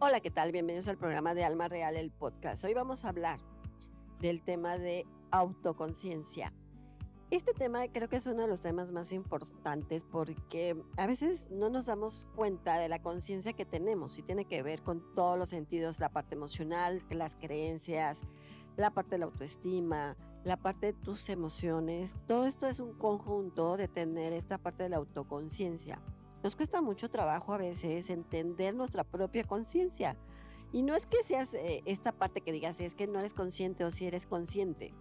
Hola, ¿qué tal? Bienvenidos al programa de Alma Real, el podcast. Hoy vamos a hablar del tema de autoconciencia. Este tema creo que es uno de los temas más importantes porque a veces no nos damos cuenta de la conciencia que tenemos y tiene que ver con todos los sentidos, la parte emocional, las creencias, la parte de la autoestima, la parte de tus emociones. Todo esto es un conjunto de tener esta parte de la autoconciencia. Nos cuesta mucho trabajo a veces entender nuestra propia conciencia. Y no es que seas esta parte que digas si es que no eres consciente o si eres consciente.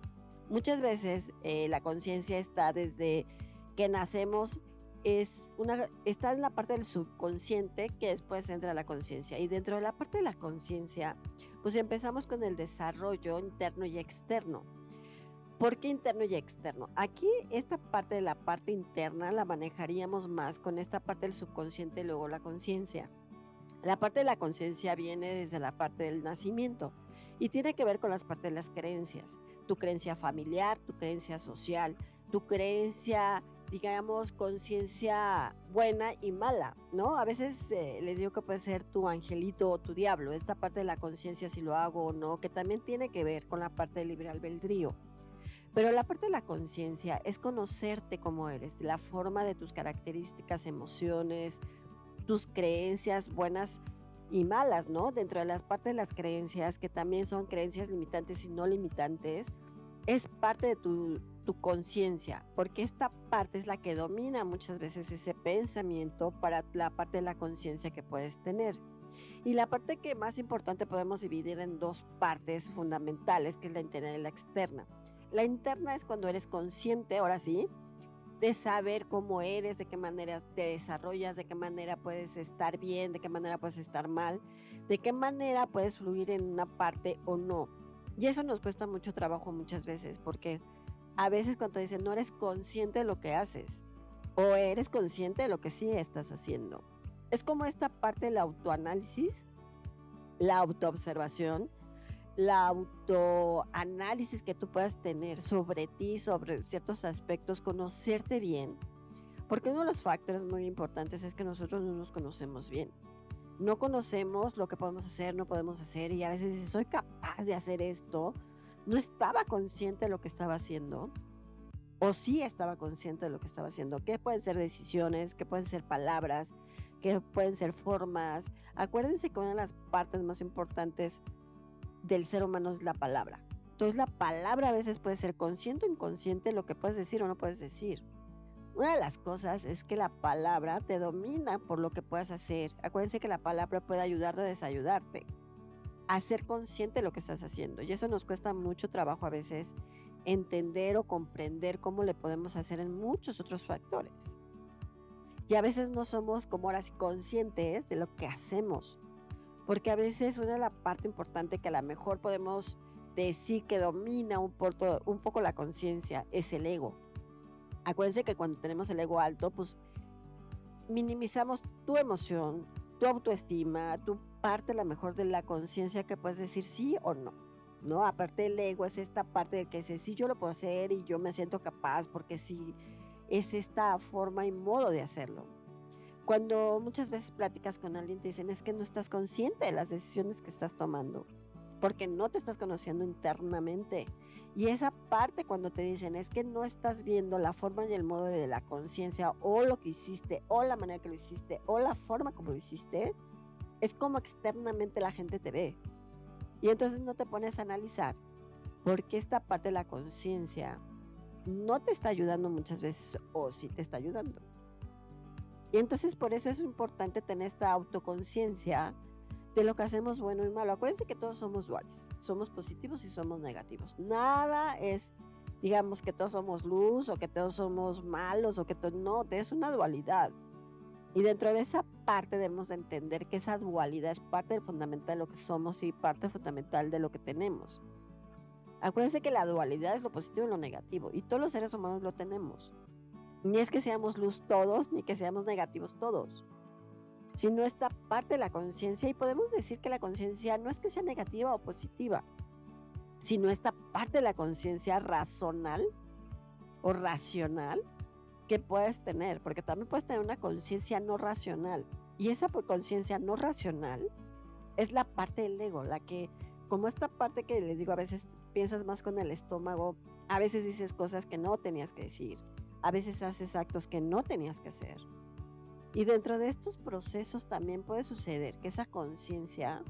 Muchas veces la conciencia está desde que nacemos, está en la parte del subconsciente que después entra la conciencia. Y dentro de la parte de la conciencia, pues empezamos con el desarrollo interno y externo. ¿Por qué interno y externo? Aquí esta parte de la parte interna la manejaríamos más con esta parte del subconsciente y luego la conciencia. La parte de la conciencia viene desde la parte del nacimiento y tiene que ver con las partes de las creencias. Tu creencia familiar, tu creencia social, tu creencia, digamos, conciencia buena y mala, ¿no? A veces les digo que puede ser tu angelito o tu diablo, esta parte de la conciencia si lo hago o no, que también tiene que ver con la parte del libre albedrío. Pero la parte de la conciencia es conocerte como eres, la forma de tus características, emociones, tus creencias buenas y malas, ¿no? Dentro de las partes de las creencias, que también son creencias limitantes y no limitantes, es parte de tu conciencia, porque esta parte es la que domina muchas veces ese pensamiento para la parte de la conciencia que puedes tener. Y la parte que más importante podemos dividir en dos partes fundamentales, que es la interna y la externa. La interna es cuando eres consciente, ahora sí, de saber cómo eres, de qué manera te desarrollas, de qué manera puedes estar bien, de qué manera puedes estar mal, de qué manera puedes fluir en una parte o no. Y eso nos cuesta mucho trabajo muchas veces, porque a veces cuando te dicen no eres consciente de lo que haces o eres consciente de lo que sí estás haciendo. Es como esta parte del autoanálisis, la autoobservación, la autoanálisis que tú puedas tener sobre ti, sobre ciertos aspectos, conocerte bien, porque uno de los factores muy importantes es que nosotros no nos conocemos bien. No conocemos lo que podemos hacer, no podemos hacer, y a veces dices, soy capaz de hacer esto, no estaba consciente de lo que estaba haciendo, o sí estaba consciente de lo que estaba haciendo, que pueden ser decisiones, que pueden ser palabras, que pueden ser formas. Acuérdense que una de las partes más importantes del ser humano es la palabra. Entonces la palabra a veces puede ser consciente o inconsciente lo que puedes decir o no puedes decir. Una de las cosas es que la palabra te domina por lo que puedas hacer. Acuérdense que la palabra puede ayudarte o desayudarte a ser consciente de lo que estás haciendo. Y eso nos cuesta mucho trabajo a veces entender o comprender cómo le podemos hacer en muchos otros factores. Y a veces no somos como ahora sí conscientes de lo que hacemos. Porque a veces una de la parte importante que a lo mejor podemos decir que domina un poco la conciencia es el ego. Acuérdense que cuando tenemos el ego alto, pues minimizamos tu emoción, tu autoestima, tu parte a lo mejor de la conciencia que puedes decir sí o no. ¿No? Aparte del ego es esta parte de que dice, sí, yo lo puedo hacer y yo me siento capaz porque sí, es esta forma y modo de hacerlo. Cuando muchas veces platicas con alguien te dicen es que no estás consciente de las decisiones que estás tomando, porque no te estás conociendo internamente. Y esa parte cuando te dicen es que no estás viendo la forma y el modo de la conciencia o lo que hiciste o la manera que lo hiciste o la forma como lo hiciste, es como externamente la gente te ve. Y entonces no te pones a analizar porque esta parte de la conciencia no te está ayudando muchas veces o sí te está ayudando. Y entonces por eso es importante tener esta autoconciencia de lo que hacemos bueno y malo. Acuérdense que todos somos duales, somos positivos y somos negativos. Nada es, digamos, que todos somos luz o que todos somos malos o que no, es una dualidad. Y dentro de esa parte debemos de entender que esa dualidad es parte fundamental de lo que somos y parte fundamental de lo que tenemos. Acuérdense que la dualidad es lo positivo y lo negativo y todos los seres humanos lo tenemos. Ni es que seamos luz todos, ni que seamos negativos todos, sino esta parte de la conciencia, y podemos decir que la conciencia no es que sea negativa o positiva, sino esta parte de la conciencia razonal o racional que puedes tener, porque también puedes tener una conciencia no racional, y esa conciencia no racional es la parte del ego, la que, como esta parte que les digo, a veces piensas más con el estómago, a veces dices cosas que no tenías que decir, a veces haces actos que no tenías que hacer. Y dentro de estos procesos también puede suceder que esa conciencia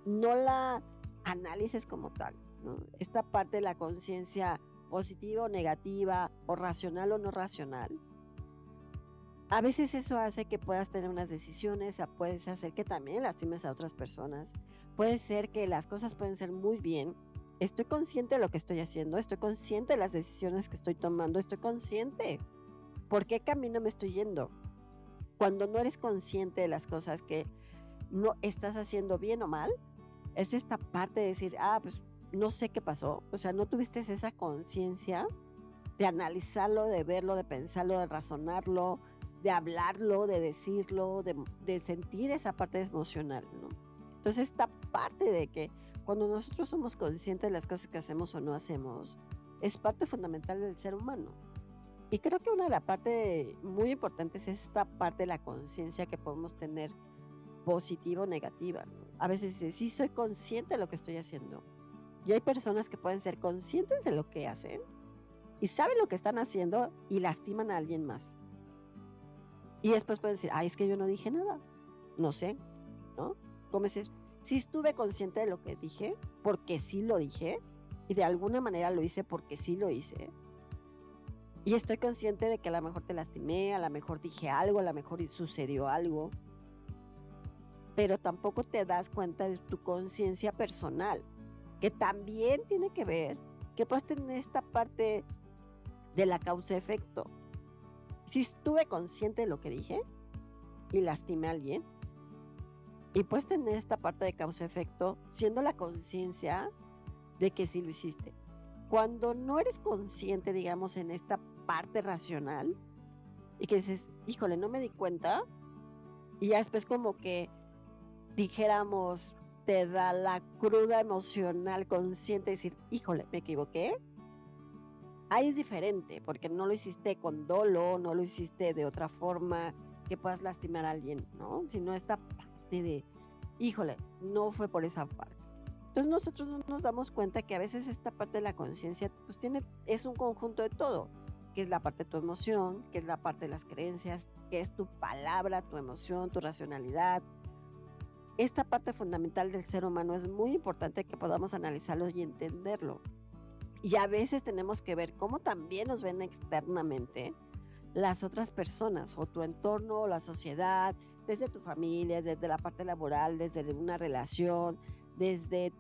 no la analices como tal, ¿no? Esta parte de la conciencia positiva o negativa, o racional o no racional, a veces eso hace que puedas tener unas decisiones, puedes hacer que también lastimes a otras personas, puede ser que las cosas pueden ser muy bien, estoy consciente de lo que estoy haciendo, estoy consciente de las decisiones que estoy tomando, estoy consciente por qué camino me estoy yendo. Cuando no eres consciente de las cosas que no estás haciendo bien o mal, es esta parte de decir, pues no sé qué pasó, o sea, no tuviste esa conciencia de analizarlo, de verlo, de pensarlo, de razonarlo, de hablarlo, de decirlo, de sentir esa parte emocional, ¿no? Entonces, esta parte de que cuando nosotros somos conscientes de las cosas que hacemos o no hacemos, es parte fundamental del ser humano. Y creo que una de las partes muy importantes es esta parte de la conciencia que podemos tener, positiva o negativa, ¿no? A veces sí soy consciente de lo que estoy haciendo. Y hay personas que pueden ser conscientes de lo que hacen y saben lo que están haciendo y lastiman a alguien más. Y después pueden decir, es que yo no dije nada, no sé, ¿no? Como dices, sí estuve consciente de lo que dije, porque sí lo dije, y de alguna manera lo hice porque sí lo hice. Y estoy consciente de que a lo mejor te lastimé, a lo mejor dije algo, a lo mejor sucedió algo, pero tampoco te das cuenta de tu conciencia personal, que también tiene que ver que puedes tener esta parte de la causa-efecto. Si estuve consciente de lo que dije y lastimé a alguien, y puedes tener esta parte de causa-efecto siendo la conciencia de que sí lo hiciste. Cuando no eres consciente, digamos, en esta parte racional y que dices, híjole, no me di cuenta, y ya después como que dijéramos, te da la cruda emocional consciente de decir, híjole, me equivoqué. Ahí es diferente, porque no lo hiciste con dolo, no lo hiciste de otra forma que puedas lastimar a alguien, ¿no? Sino esta parte de, híjole, no fue por esa parte. Entonces nosotros no nos damos cuenta que a veces esta parte de la conciencia pues es un conjunto de todo, que es la parte de tu emoción, que es la parte de las creencias, que es tu palabra, tu emoción, tu racionalidad. Esta parte fundamental del ser humano es muy importante que podamos analizarlo y entenderlo. Y a veces tenemos que ver cómo también nos ven externamente las otras personas o tu entorno o la sociedad, desde tu familia, desde la parte laboral, desde una relación, desde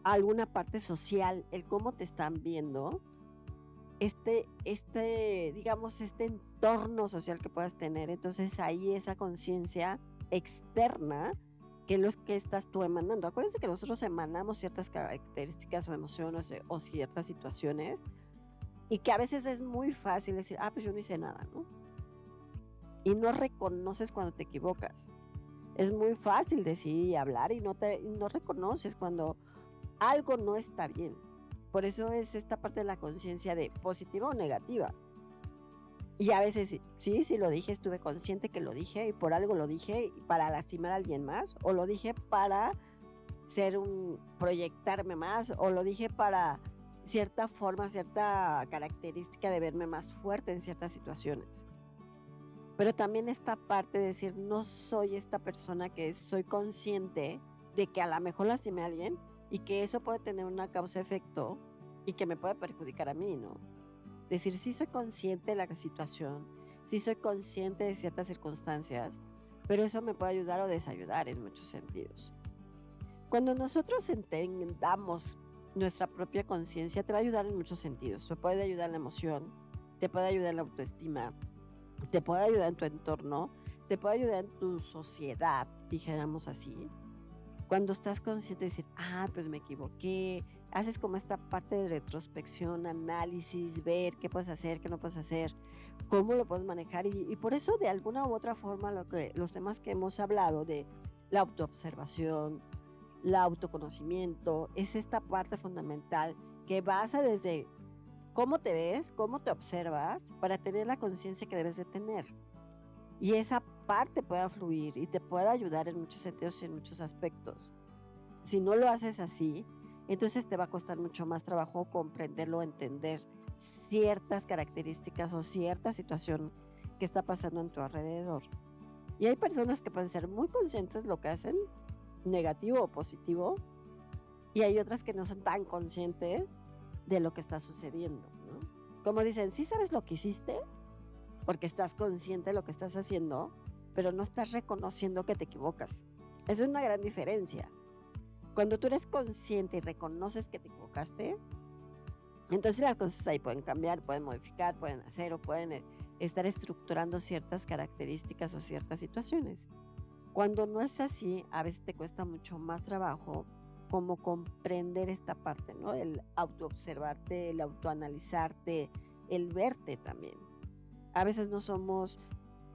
alguna parte social, el cómo te están viendo, digamos, este entorno social que puedas tener. Entonces ahí esa conciencia externa que es lo que estás tú emanando. Acuérdense que nosotros emanamos ciertas características o emociones o ciertas situaciones y que a veces es muy fácil decir, pues yo no hice nada, ¿no? Y no reconoces cuando te equivocas. Es muy fácil decir y hablar y no reconoces cuando algo no está bien. Por eso es esta parte de la conciencia de positiva o negativa. Y a veces sí lo dije, estuve consciente que lo dije y por algo lo dije para lastimar a alguien más, o lo dije para proyectarme más, o lo dije para cierta forma, cierta característica de verme más fuerte en ciertas situaciones. Pero también esta parte de decir, no soy esta persona que soy consciente de que a lo mejor lastimé a alguien y que eso puede tener una causa-efecto y que me puede perjudicar a mí, ¿no? Decir, sí soy consciente de la situación, sí soy consciente de ciertas circunstancias, pero eso me puede ayudar o desayudar en muchos sentidos. Cuando nosotros entendamos nuestra propia conciencia, te va a ayudar en muchos sentidos. Te puede ayudar en la emoción, te puede ayudar en la autoestima, te puede ayudar en tu entorno, te puede ayudar en tu sociedad, dijéramos así. Cuando estás consciente de decir, pues me equivoqué, haces como esta parte de retrospección, análisis, ver qué puedes hacer, qué no puedes hacer, cómo lo puedes manejar. Y por eso, de alguna u otra forma, los temas que hemos hablado de la autoobservación, el autoconocimiento, es esta parte fundamental que basa desde cómo te ves, cómo te observas, para tener la conciencia que debes de tener. y esa parte pueda fluir y te pueda ayudar en muchos sentidos y en muchos aspectos. Si no lo haces así, entonces te va a costar mucho más trabajo comprenderlo, entender ciertas características o cierta situación que está pasando en tu alrededor. Y hay personas que pueden ser muy conscientes de lo que hacen, negativo o positivo, y hay otras que no son tan conscientes de lo que está sucediendo, ¿no? Como dicen, sí sabes lo que hiciste, porque estás consciente de lo que estás haciendo, pero no estás reconociendo que te equivocas. Esa es una gran diferencia. Cuando tú eres consciente y reconoces que te equivocaste, entonces las cosas ahí pueden cambiar, pueden modificar, pueden hacer o pueden estar estructurando ciertas características o ciertas situaciones. Cuando no es así, a veces te cuesta mucho más trabajo como comprender esta parte, ¿no? El autoobservarte, el autoanalizarte, el verte también. A veces no somos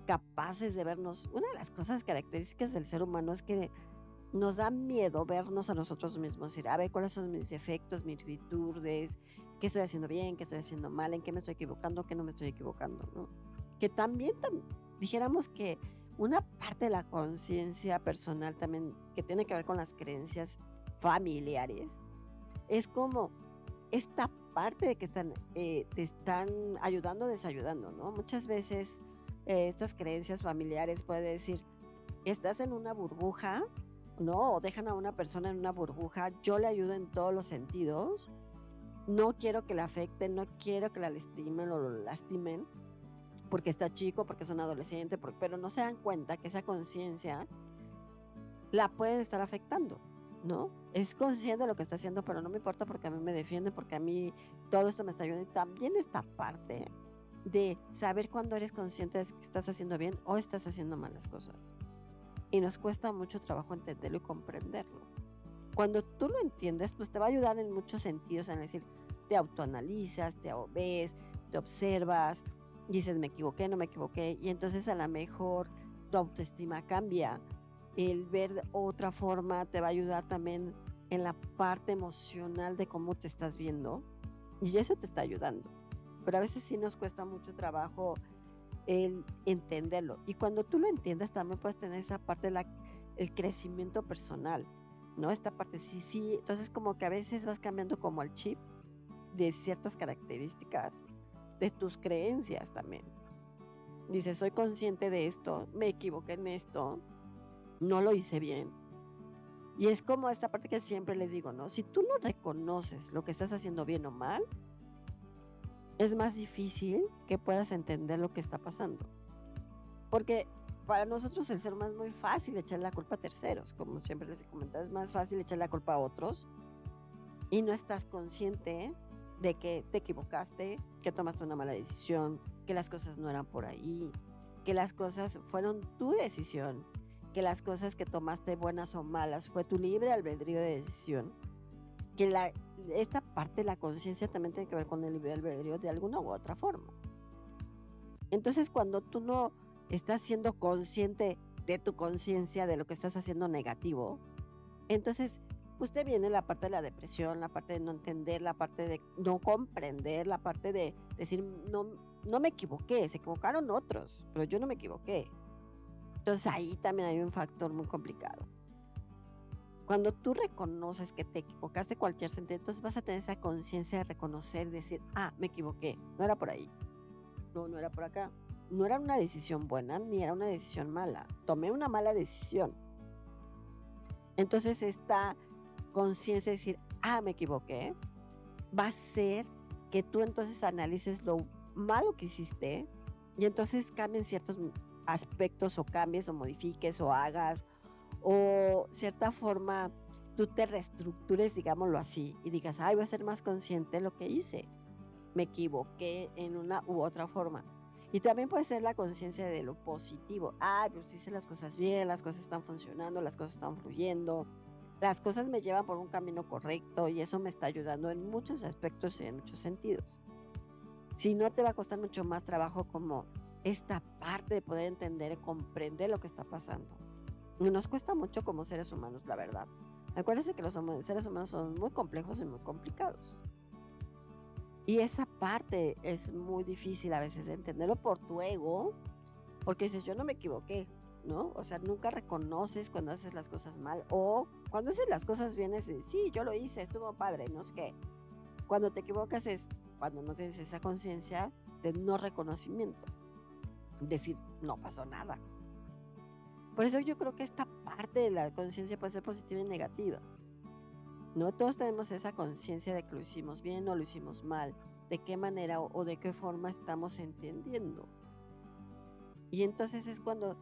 capaces de vernos. Una de las cosas características del ser humano es que nos da miedo vernos a nosotros mismos, decir, a ver, cuáles son mis defectos, mis virtudes, qué estoy haciendo bien, qué estoy haciendo mal, en qué me estoy equivocando, qué no me estoy equivocando, ¿no? Que también dijéramos que una parte de la conciencia personal también que tiene que ver con las creencias familiares es como esta parte de que te están ayudando o desayudando, ¿no? Muchas veces estas creencias familiares puede decir, estás en una burbuja, ¿no? O dejan a una persona en una burbuja, yo le ayudo en todos los sentidos, no quiero que la afecten, no quiero que la lastimen o lo lastimen, porque está chico, porque es un adolescente, pero no se dan cuenta que esa conciencia la pueden estar afectando, ¿no? Es consciente de lo que está haciendo, pero no me importa porque a mí me defiende, porque a mí todo esto me está ayudando. Y también esta parte de saber cuándo eres consciente de que estás haciendo bien o estás haciendo malas cosas. Y nos cuesta mucho trabajo entenderlo y comprenderlo. Cuando tú lo entiendes, pues te va a ayudar en muchos sentidos, en decir, te autoanalizas, te ves, te observas, dices, me equivoqué, no me equivoqué, y entonces a lo mejor tu autoestima cambia. El ver otra forma te va a ayudar también en la parte emocional de cómo te estás viendo, y eso te está ayudando. Pero a veces sí nos cuesta mucho trabajo el entenderlo. Y cuando tú lo entiendes, también puedes tener esa parte el crecimiento personal, ¿no? Esta parte, sí. Entonces como que a veces vas cambiando como el chip de ciertas características de tus creencias también. Dices, soy consciente de esto, me equivoqué en esto, no lo hice bien. Y es como esta parte que siempre les digo, ¿no? Si tú no reconoces lo que estás haciendo bien o mal, es más difícil que puedas entender lo que está pasando. Porque para nosotros el ser humano es muy fácil echar la culpa a terceros, como siempre les he comentado, es más fácil echar la culpa a otros y no estás consciente de que te equivocaste, que tomaste una mala decisión, que las cosas no eran por ahí, que las cosas fueron tu decisión, que las cosas que tomaste buenas o malas fue tu libre albedrío de decisión, que esta parte de la conciencia también tiene que ver con el libre albedrío de alguna u otra forma. Entonces cuando tú no estás siendo consciente de tu conciencia, de lo que estás haciendo negativo, entonces pues te viene la parte de la depresión, la parte de no entender, la parte de no comprender, la parte de decir, no me equivoqué, se equivocaron otros, pero yo no me equivoqué. Entonces ahí también hay un factor muy complicado. Cuando tú reconoces que te equivocaste cualquier sentido, entonces vas a tener esa conciencia de reconocer, decir, me equivoqué, no era por ahí, no era por acá. No era una decisión buena ni era una decisión mala, tomé una mala decisión. Entonces esta conciencia de decir, me equivoqué, va a ser que tú entonces analices lo malo que hiciste y entonces cambien ciertos aspectos o cambies o modifiques o hagas o cierta forma tú te reestructures, digámoslo así, y digas, voy a ser más consciente de lo que hice, me equivoqué en una u otra forma. Y también puede ser la conciencia de lo positivo, pues hice las cosas bien, las cosas están funcionando, las cosas están fluyendo, las cosas me llevan por un camino correcto y eso me está ayudando en muchos aspectos y en muchos sentidos. Si no, te va a costar mucho más trabajo como esta parte de poder entender y comprender lo que está pasando. Y nos cuesta mucho como seres humanos, la verdad. Acuérdense que los seres humanos son muy complejos y muy complicados. Y esa parte es muy difícil a veces de entenderlo por tu ego, porque dices, yo no me equivoqué, ¿no? O sea, nunca reconoces cuando haces las cosas mal o cuando haces las cosas bien es de, sí, yo lo hice, estuvo padre, no sé qué. Cuando te equivocas es cuando no tienes esa conciencia de no reconocimiento, decir, no pasó nada. Por eso yo creo que esta parte de la conciencia puede ser positiva y negativa, ¿no? Todos tenemos esa conciencia de que lo hicimos bien o lo hicimos mal, de qué manera o de qué forma estamos entendiendo. Y entonces es cuando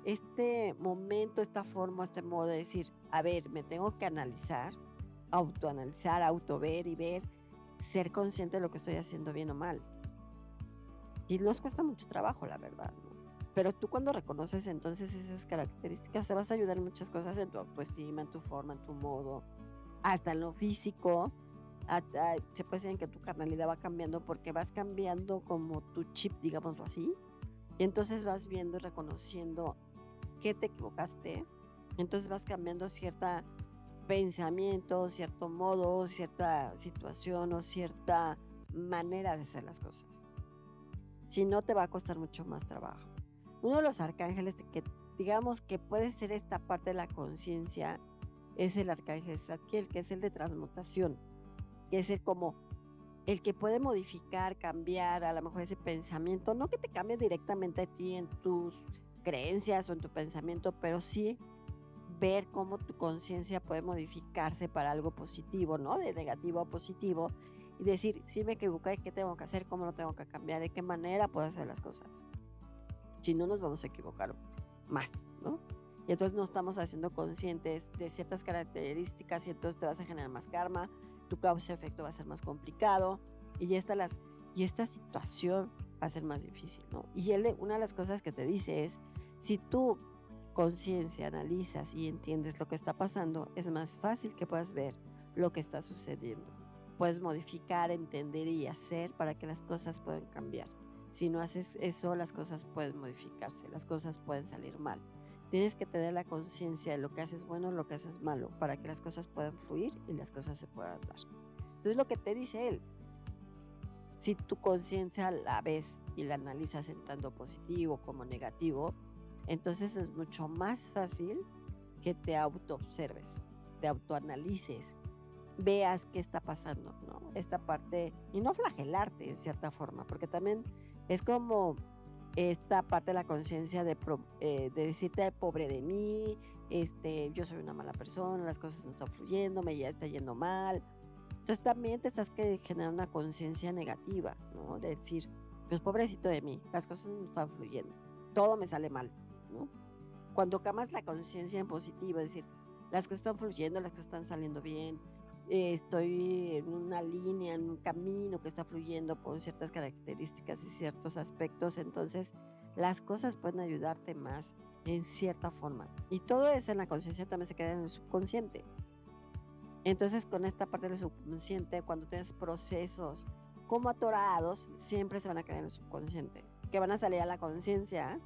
este momento, esta forma, este modo de decir, a ver, me tengo que analizar, autoanalizar, autover y ver, ser consciente de lo que estoy haciendo bien o mal. Y nos cuesta mucho trabajo, la verdad, ¿no? Pero tú cuando reconoces entonces esas características, te vas a ayudar en muchas cosas, en tu autoestima, en tu forma, en tu modo, hasta en lo físico. Se puede decir que tu carnalidad va cambiando porque vas cambiando como tu chip, digámoslo así. Y entonces vas viendo y reconociendo que te equivocaste. Entonces vas cambiando cierto pensamiento, cierto modo, cierta situación o cierta manera de hacer las cosas. Si no, te va a costar mucho más trabajo. Uno de los arcángeles que digamos que puede ser esta parte de la conciencia es el arcángel Zadkiel, que es el de transmutación, que es el como el que puede modificar, cambiar a lo mejor ese pensamiento, no que te cambie directamente a ti en tus creencias o en tu pensamiento, pero sí ver cómo tu conciencia puede modificarse para algo positivo, ¿no? De negativo a positivo y decir, si me equivoqué, ¿qué tengo que hacer? ¿Cómo lo tengo que cambiar? ¿De qué manera puedo hacer las cosas? Si no, nos vamos a equivocar más, ¿no? Y entonces no estamos haciendo conscientes de ciertas características y entonces te vas a generar más karma, tu causa-efecto va a ser más complicado y esta situación va a ser más difícil, ¿no? Y una de las cosas que te dice es, si tú conciencia analizas y entiendes lo que está pasando, es más fácil que puedas ver lo que está sucediendo. Puedes modificar, entender y hacer para que las cosas puedan cambiar. Si no haces eso, las cosas pueden modificarse, las cosas pueden salir mal. Tienes que tener la conciencia de lo que haces bueno y lo que haces malo para que las cosas puedan fluir y las cosas se puedan dar. Entonces lo que te dice él, si tu conciencia la ves y la analizas en tanto positivo como negativo, entonces es mucho más fácil que te autoobserves, te autoanalices, veas qué está pasando, ¿no? Esta parte, y no flagelarte en cierta forma, porque también es como esta parte de la conciencia de decirte, pobre de mí, yo soy una mala persona, las cosas no están fluyendo, me ya está yendo mal. Entonces también te estás generando una conciencia negativa, ¿no? De decir, pues pobrecito de mí, las cosas no están fluyendo, todo me sale mal, ¿no? Cuando camas la conciencia en positivo, es decir, las cosas están fluyendo, las cosas están saliendo bien, estoy en una línea, en un camino que está fluyendo por ciertas características y ciertos aspectos, entonces las cosas pueden ayudarte más en cierta forma. Y todo eso en la conciencia también se queda en el subconsciente. Entonces con esta parte del subconsciente, cuando tienes procesos como atorados, siempre se van a quedar en el subconsciente, que van a salir a la conciencia.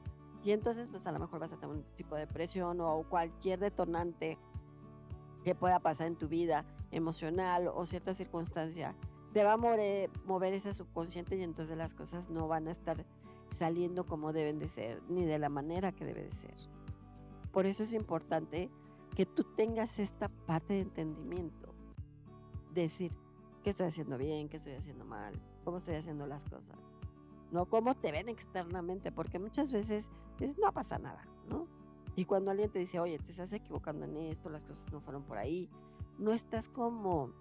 Y entonces, pues a lo mejor vas a tener un tipo de depresión o cualquier detonante que pueda pasar en tu vida emocional o cierta circunstancia. Te va a mover ese subconsciente y entonces las cosas no van a estar saliendo como deben de ser, ni de la manera que debe de ser. Por eso es importante que tú tengas esta parte de entendimiento. Decir, ¿qué estoy haciendo bien? ¿Qué estoy haciendo mal? ¿Cómo estoy haciendo las cosas? ¿No? ¿Cómo te ven externamente? Porque muchas veces dices, no pasa nada, ¿no? Y cuando alguien te dice, oye, te estás equivocando en esto, las cosas no fueron por ahí, no estás como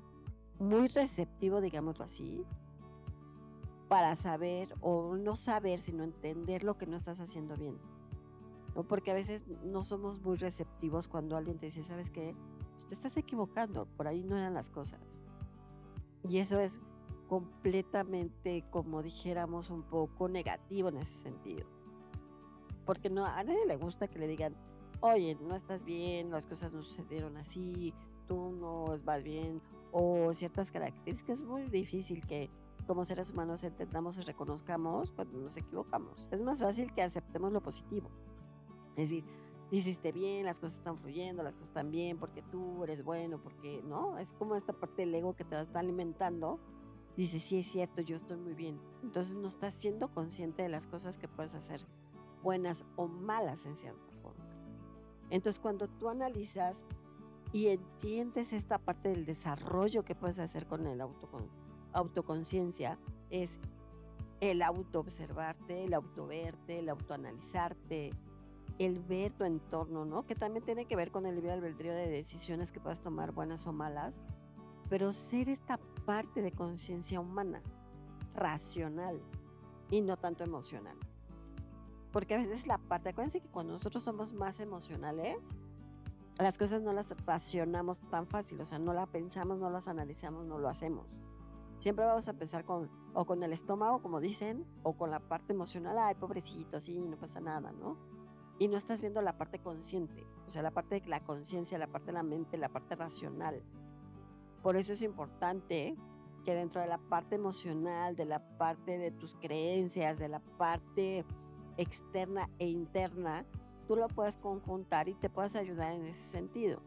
muy receptivo, digámoslo así, para saber o no saber, sino entender lo que no estás haciendo bien, ¿no? Porque a veces no somos muy receptivos cuando alguien te dice, ¿sabes qué? Pues te estás equivocando, por ahí no eran las cosas. Y eso es completamente, como dijéramos, un poco negativo en ese sentido. Porque no, a nadie le gusta que le digan, oye, no estás bien, las cosas no sucedieron así, tú no vas bien, o ciertas características. Es muy difícil que como seres humanos entendamos y reconozcamos cuando nos equivocamos. Es más fácil que aceptemos lo positivo. Es decir, hiciste bien, las cosas están fluyendo, las cosas están bien, porque tú eres bueno, porque, ¿no? Es como esta parte del ego que te está alimentando. Dice, sí, es cierto, yo estoy muy bien. Entonces no estás siendo consciente de las cosas que puedes hacer buenas o malas en cierta forma. Entonces, cuando tú analizas y entiendes esta parte del desarrollo que puedes hacer con el autoconciencia, es el autoobservarte, el autoverte, el autoanalizarte, el ver tu entorno, ¿no? Que también tiene que ver con el libre albedrío de decisiones que puedas tomar, buenas o malas, pero ser esta parte de conciencia humana, racional y no tanto emocional. Porque a veces la parte, acuérdense que cuando nosotros somos más emocionales, las cosas no las racionamos tan fácil, o sea, no la pensamos, no las analizamos, no lo hacemos. Siempre vamos a pensar o con el estómago, como dicen, o con la parte emocional, ay, pobrecito, sí, no pasa nada, ¿no? Y no estás viendo la parte consciente, o sea, la parte de la conciencia, la parte de la mente, la parte racional. Por eso es importante que dentro de la parte emocional, de la parte de tus creencias, de la parte externa e interna, tú lo puedas conjuntar y te puedas ayudar en ese sentido.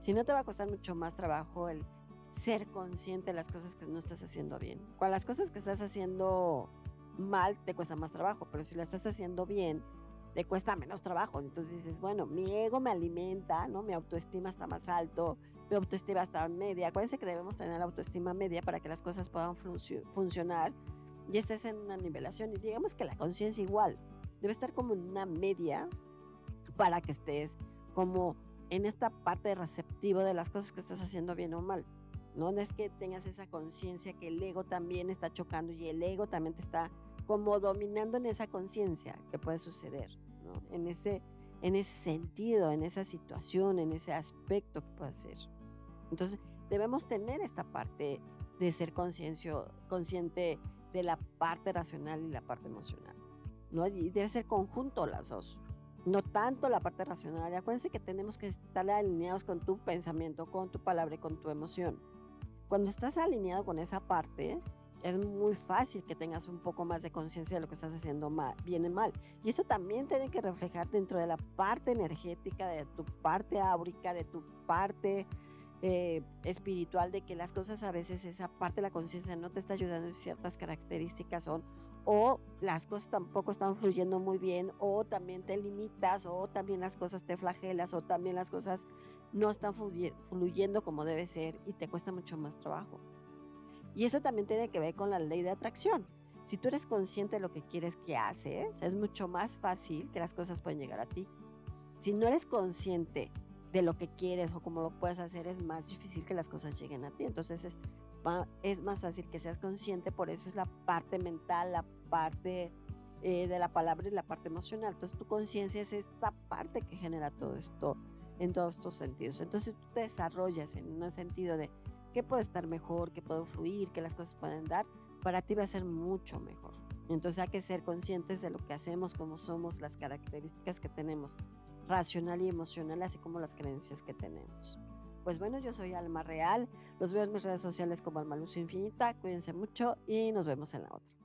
Si no, te va a costar mucho más trabajo el ser consciente de las cosas que no estás haciendo bien. Con las cosas que estás haciendo mal te cuesta más trabajo, pero si las estás haciendo bien, te cuesta menos trabajo. Entonces dices, bueno, mi ego me alimenta, ¿no? Mi autoestima está más alto, mi autoestima está media. Acuérdense que debemos tener la autoestima media para que las cosas puedan funcionar y estés en una nivelación. Y digamos que la conciencia igual, debe estar como en una media para que estés como en esta parte receptivo de las cosas que estás haciendo bien o mal. No es que tengas esa conciencia que el ego también está chocando y el ego también te está como dominando en esa conciencia que puede suceder, ¿no? En ese sentido, en esa situación, en ese aspecto que puede ser. Entonces, debemos tener esta parte de ser consciente de la parte racional y la parte emocional, ¿no? Y debe ser conjunto las dos, no tanto la parte racional. Y acuérdense que tenemos que estar alineados con tu pensamiento, con tu palabra y con tu emoción. Cuando estás alineado con esa parte, es muy fácil que tengas un poco más de conciencia de lo que estás haciendo bien y mal. Y eso también tiene que reflejar dentro de la parte energética, de tu parte áurica, de tu parte espiritual, de que las cosas a veces, esa parte de la conciencia no te está ayudando en ciertas características o las cosas tampoco están fluyendo muy bien, o también te limitas, o también las cosas te flagelas, o también las cosas no están fluyendo como debe ser y te cuesta mucho más trabajo. Y eso también tiene que ver con la ley de atracción. Si tú eres consciente de lo que quieres que haces, es mucho más fácil que las cosas puedan llegar a ti. Si no eres consciente de lo que quieres o cómo lo puedes hacer, es más difícil que las cosas lleguen a ti. Entonces es más fácil que seas consciente, por eso es la parte mental, la parte de la palabra y la parte emocional. Entonces tu conciencia es esta parte que genera todo esto en todos estos sentidos. Entonces tú te desarrollas en un sentido de qué puede estar mejor, qué puedo fluir, qué las cosas pueden dar, para ti va a ser mucho mejor. Entonces hay que ser conscientes de lo que hacemos, cómo somos, las características que tenemos, racional y emocional, así como las creencias que tenemos. Pues bueno, yo soy Alma Real, los veo en mis redes sociales como Alma Luz Infinita, cuídense mucho y nos vemos en la otra.